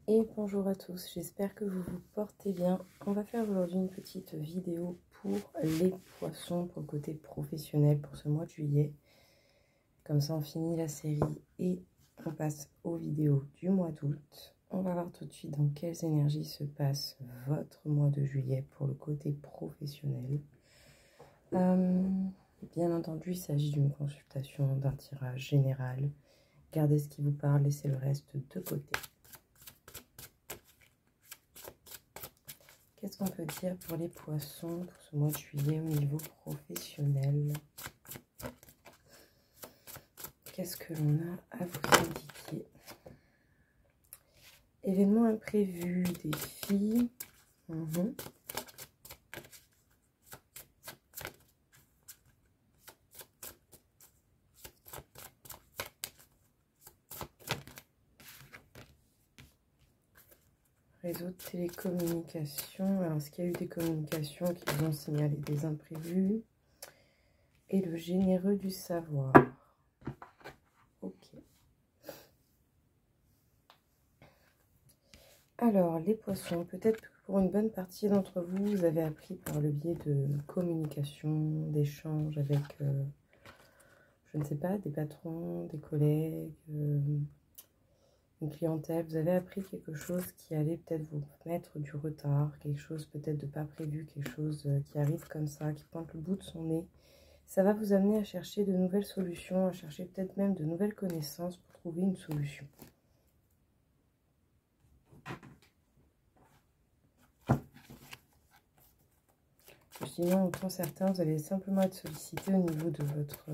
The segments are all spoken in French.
Et bonjour à tous, j'espère que vous vous portez bien. On va faire aujourd'hui une petite vidéo pour les poissons, pour le côté professionnel pour ce mois de juillet. Comme ça on finit la série et on passe aux vidéos du mois d'août. On va voir tout de suite dans quelles énergies se passe votre mois de juillet pour le côté professionnel. Bien entendu, il s'agit d'une consultation, d'un tirage général. Gardez ce qui vous parle, laissez le reste de côté. Qu'est-ce qu'on peut dire pour les poissons pour ce mois de juillet au niveau professionnel? Qu'est-ce que l'on a à vous indiquer? Événements imprévus, défis. Réseau de télécommunications. Alors, est-ce qu'il y a eu des communications qui vous ont signalé des imprévus? Et le généreux du savoir. Ok. Alors, les poissons, peut-être que pour une bonne partie d'entre vous, vous avez appris par le biais de communication, d'échanges avec, je ne sais pas, des patrons, des collègues, une clientèle. Vous avez appris quelque chose qui allait peut-être vous mettre du retard, quelque chose peut-être de pas prévu, quelque chose qui arrive comme ça, qui pointe le bout de son nez. Ça va vous amener à chercher de nouvelles solutions, à chercher peut-être même de nouvelles connaissances pour trouver une solution. Sinon, autant certains, vous allez simplement être sollicité au niveau de votre...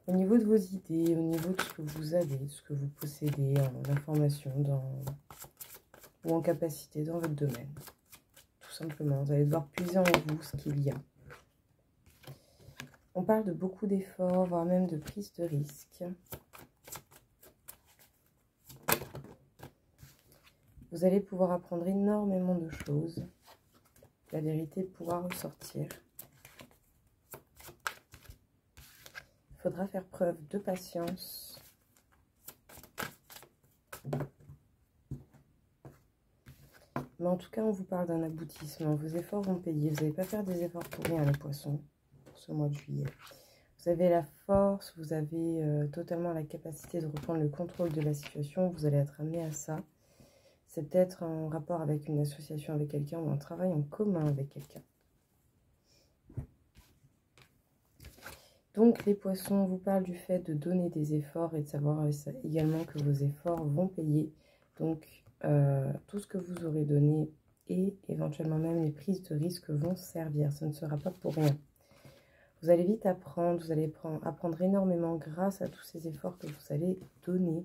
au niveau de vos idées, au niveau de ce que vous avez, de ce que vous possédez en information ou en capacité dans votre domaine. Tout simplement, vous allez devoir puiser en vous ce qu'il y a. On parle de beaucoup d'efforts, voire même de prise de risque. Vous allez pouvoir apprendre énormément de choses. La vérité pourra ressortir. Il faudra faire preuve de patience. Mais en tout cas, on vous parle d'un aboutissement. Vos efforts vont payer. Vous n'allez pas faire des efforts pour rien, les poissons, pour ce mois de juillet. Vous avez la force, vous avez totalement la capacité de reprendre le contrôle de la situation. Vous allez être amené à ça. C'est peut-être en rapport avec une association avec quelqu'un ou un travail en commun avec quelqu'un. Donc, les poissons, on vous parle du fait de donner des efforts et de savoir également que vos efforts vont payer. Donc, tout ce que vous aurez donné et éventuellement même les prises de risque vont servir. Ce ne sera pas pour rien. Vous allez vite apprendre, vous allez apprendre énormément grâce à tous ces efforts que vous allez donner.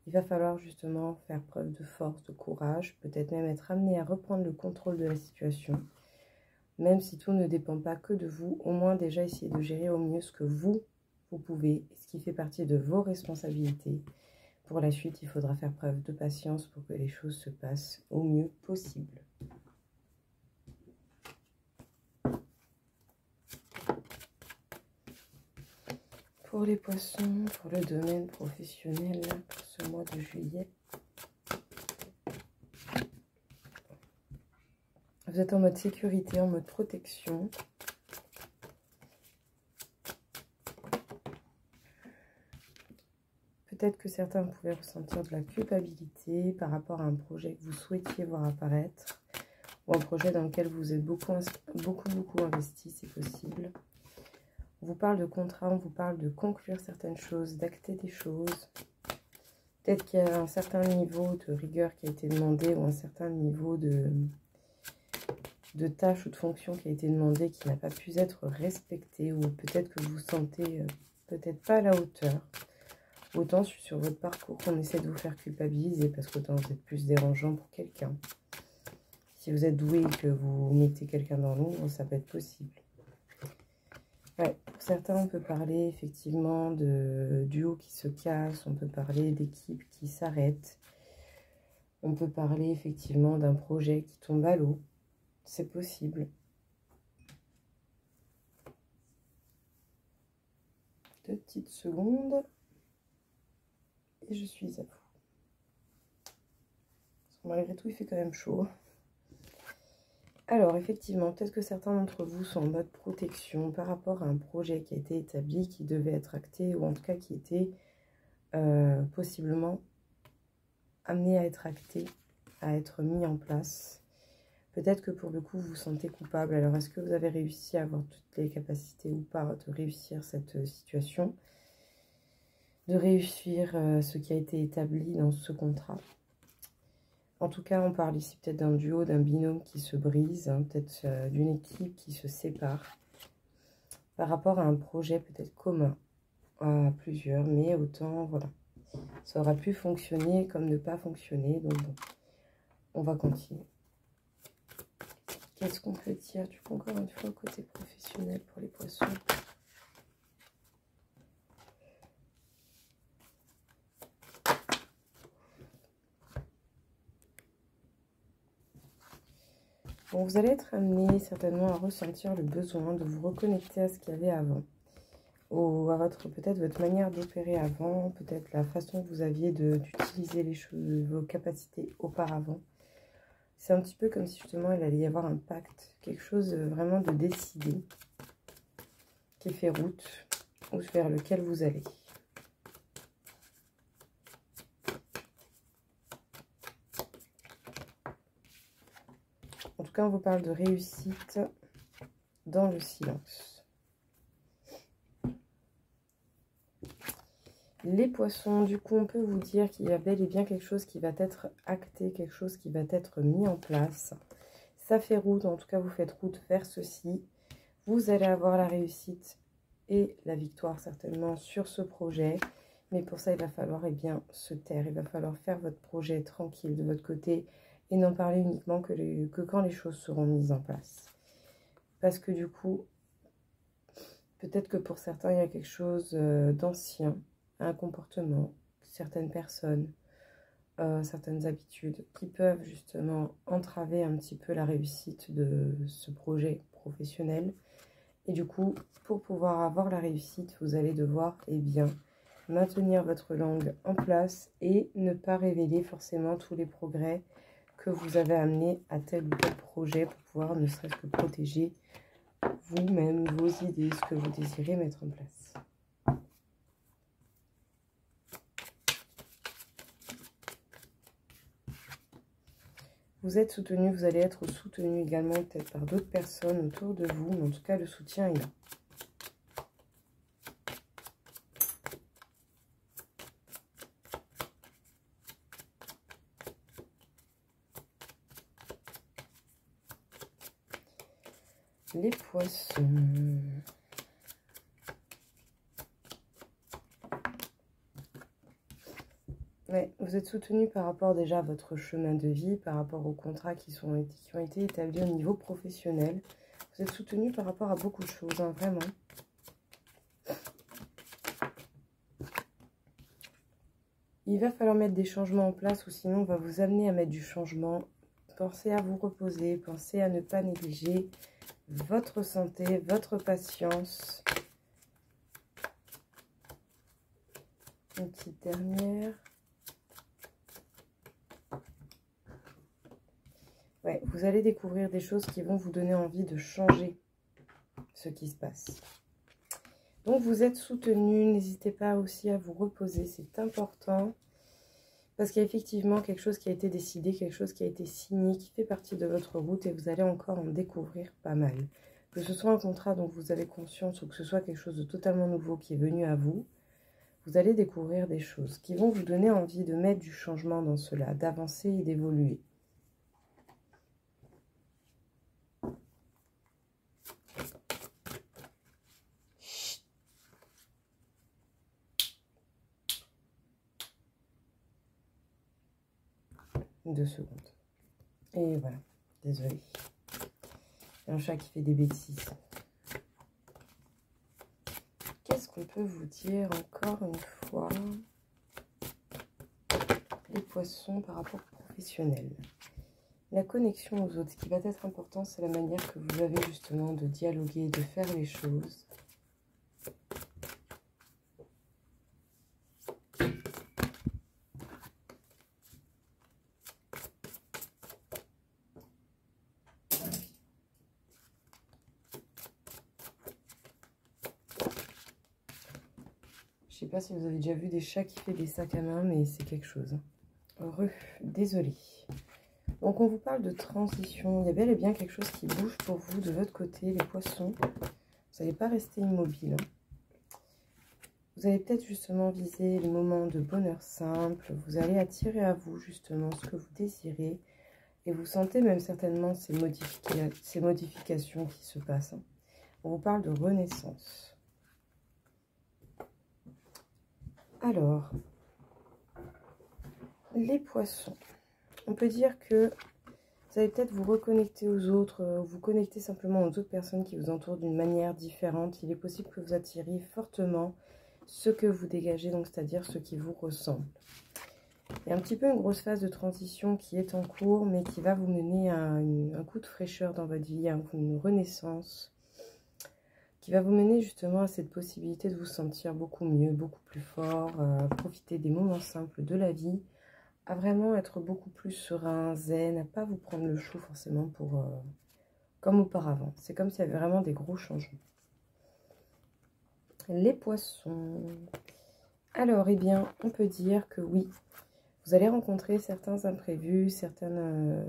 Il va falloir justement faire preuve de force, de courage, peut-être même être amené à reprendre le contrôle de la situation. Même si tout ne dépend pas que de vous, au moins déjà essayer de gérer au mieux ce que vous pouvez, ce qui fait partie de vos responsabilités. Pour la suite, il faudra faire preuve de patience pour que les choses se passent au mieux possible. Pour les poissons, pour le domaine professionnel, pour ce mois de juillet, vous êtes en mode sécurité, en mode protection. Peut-être que certains pouvaient ressentir de la culpabilité par rapport à un projet que vous souhaitiez voir apparaître ou un projet dans lequel vous êtes beaucoup investi, c'est possible. On vous parle de contrat, on vous parle de conclure certaines choses, d'acter des choses. Peut-être qu'il y a un certain niveau de rigueur qui a été demandé ou un certain niveau de tâche ou de fonction qui a été demandé qui n'a pas pu être respecté, ou peut-être que vous vous sentez peut-être pas à la hauteur. Autant sur votre parcours qu'on essaie de vous faire culpabiliser parce qu'autant vous êtes plus dérangeant pour quelqu'un. Si vous êtes doué et que vous mettez quelqu'un dans l'ombre, ça peut être possible. Ouais, pour certains, on peut parler effectivement de duo qui se casse, on peut parler d'équipe qui s'arrête, on peut parler effectivement d'un projet qui tombe à l'eau. C'est possible. 2 petites secondes et je suis à vous. Malgré tout, il fait quand même chaud. Alors, effectivement, peut-être que certains d'entre vous sont en mode protection par rapport à un projet qui a été établi, qui devait être acté, ou en tout cas qui était possiblement amené à être acté, à être mis en place. Peut-être que pour le coup, vous vous sentez coupable. Alors, est-ce que vous avez réussi à avoir toutes les capacités ou pas de réussir cette situation, de réussir ce qui a été établi dans ce contrat? En tout cas, on parle ici peut-être d'un duo, d'un binôme qui se brise, hein, peut-être d'une équipe qui se sépare par rapport à un projet peut-être commun à plusieurs, mais autant, voilà, ça aura pu fonctionner comme ne pas fonctionner, donc bon, on va continuer. Qu'est-ce qu'on peut dire du coup, encore une fois, côté professionnel pour les poissons? Bon, vous allez être amené certainement à ressentir le besoin de vous reconnecter à ce qu'il y avait avant, ou à peut-être votre manière d'opérer avant, peut-être la façon que vous aviez d'utiliser les choses, vos capacités auparavant. C'est un petit peu comme si justement il allait y avoir un pacte, quelque chose vraiment de décidé, qui fait route, ou vers lequel vous allez. En tout cas, on vous parle de réussite dans le silence. Les poissons, du coup, on peut vous dire qu'il y a bel et bien quelque chose qui va être acté, quelque chose qui va être mis en place. Ça fait route, en tout cas, vous faites route vers ceci. Vous allez avoir la réussite et la victoire, certainement, sur ce projet. Mais pour ça, il va falloir bien se taire. Il va falloir faire votre projet tranquille de votre côté et n'en parler uniquement que quand les choses seront mises en place. Parce que du coup, peut-être que pour certains, il y a quelque chose d'ancien, un comportement, certaines personnes, certaines habitudes qui peuvent justement entraver un petit peu la réussite de ce projet professionnel. Et du coup, pour pouvoir avoir la réussite, vous allez devoir, maintenir votre langue en place et ne pas révéler forcément tous les progrès que vous avez amenés à tel ou tel projet pour pouvoir ne serait-ce que protéger vous-même, vos idées, ce que vous désirez mettre en place. Vous êtes soutenu, vous allez être soutenu également peut-être par d'autres personnes autour de vous, mais en tout cas le soutien est là. Les poissons. Ouais, vous êtes soutenu par rapport déjà à votre chemin de vie, par rapport aux contrats qui ont été établis au niveau professionnel. Vous êtes soutenu par rapport à beaucoup de choses, hein, vraiment. Il va falloir mettre des changements en place ou sinon on va vous amener à mettre du changement. Pensez à vous reposer, pensez à ne pas négliger votre santé, votre patience. Une petite dernière. Ouais, vous allez découvrir des choses qui vont vous donner envie de changer ce qui se passe. Donc vous êtes soutenu, n'hésitez pas aussi à vous reposer, c'est important. Parce qu'il y a effectivement quelque chose qui a été décidé, quelque chose qui a été signé, qui fait partie de votre route et vous allez encore en découvrir pas mal. Que ce soit un contrat dont vous avez conscience ou que ce soit quelque chose de totalement nouveau qui est venu à vous, vous allez découvrir des choses qui vont vous donner envie de mettre du changement dans cela, d'avancer et d'évoluer. Deux secondes. Et voilà, désolée. Il y a un chat qui fait des bêtises. Qu'est-ce qu'on peut vous dire encore une fois? Les poissons par rapport au professionnel. La connexion aux autres, ce qui va être important, c'est la manière que vous avez justement de dialoguer, de faire les choses. sais pas si vous avez déjà vu des chats qui font des sacs à main, mais c'est quelque chose. Heureux, désolé. Donc on vous parle de transition. Il y a bel et bien quelque chose qui bouge pour vous de votre côté, les poissons. Vous n'allez pas rester immobile. Vous allez peut-être justement viser les moments de bonheur simple. Vous allez attirer à vous justement ce que vous désirez. Et vous sentez même certainement ces modifications qui se passent. On vous parle de renaissance. Alors, les poissons. On peut dire que vous allez peut-être vous reconnecter aux autres, vous connecter simplement aux autres personnes qui vous entourent d'une manière différente. Il est possible que vous attiriez fortement ce que vous dégagez, donc c'est-à-dire ce qui vous ressemble. Il y a un petit peu une grosse phase de transition qui est en cours, mais qui va vous mener à un coup de fraîcheur dans votre vie, à une renaissance, qui va vous mener justement à cette possibilité de vous sentir beaucoup mieux, beaucoup plus fort, profiter des moments simples de la vie, à vraiment être beaucoup plus serein, zen, à pas vous prendre le chou forcément pour comme auparavant. C'est comme s'il y avait vraiment des gros changements. Les poissons. Alors, eh bien, on peut dire que oui, vous allez rencontrer certains imprévus, certains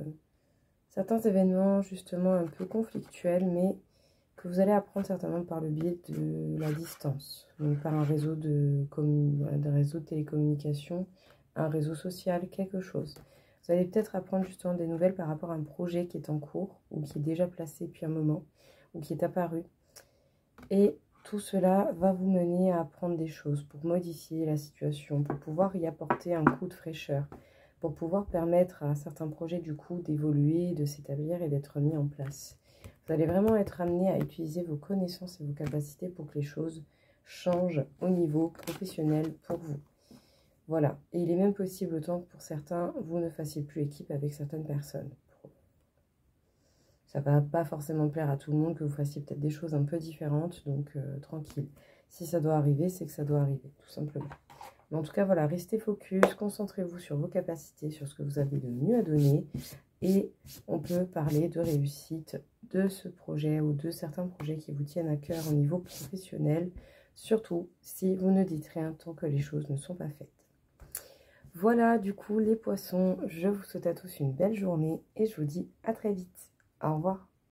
événements justement un peu conflictuels, mais que vous allez apprendre certainement par le biais de la distance, donc par un réseau de télécommunications, un réseau social, quelque chose. Vous allez peut-être apprendre justement des nouvelles par rapport à un projet qui est en cours, ou qui est déjà placé depuis un moment, ou qui est apparu. Et tout cela va vous mener à apprendre des choses pour modifier la situation, pour pouvoir y apporter un coup de fraîcheur, pour pouvoir permettre à certains projets du coup d'évoluer, de s'établir et d'être mis en place. Vous allez vraiment être amené à utiliser vos connaissances et vos capacités pour que les choses changent au niveau professionnel pour vous. Voilà, et il est même possible autant que pour certains, vous ne fassiez plus équipe avec certaines personnes. Ça ne va pas forcément plaire à tout le monde, que vous fassiez peut-être des choses un peu différentes, donc tranquille. Si ça doit arriver, c'est que ça doit arriver, tout simplement. Mais en tout cas, voilà, restez focus, concentrez-vous sur vos capacités, sur ce que vous avez de mieux à donner. Et on peut parler de réussite de ce projet ou de certains projets qui vous tiennent à cœur au niveau professionnel, surtout si vous ne dites rien tant que les choses ne sont pas faites. Voilà, du coup, les poissons, je vous souhaite à tous une belle journée et je vous dis à très vite. Au revoir.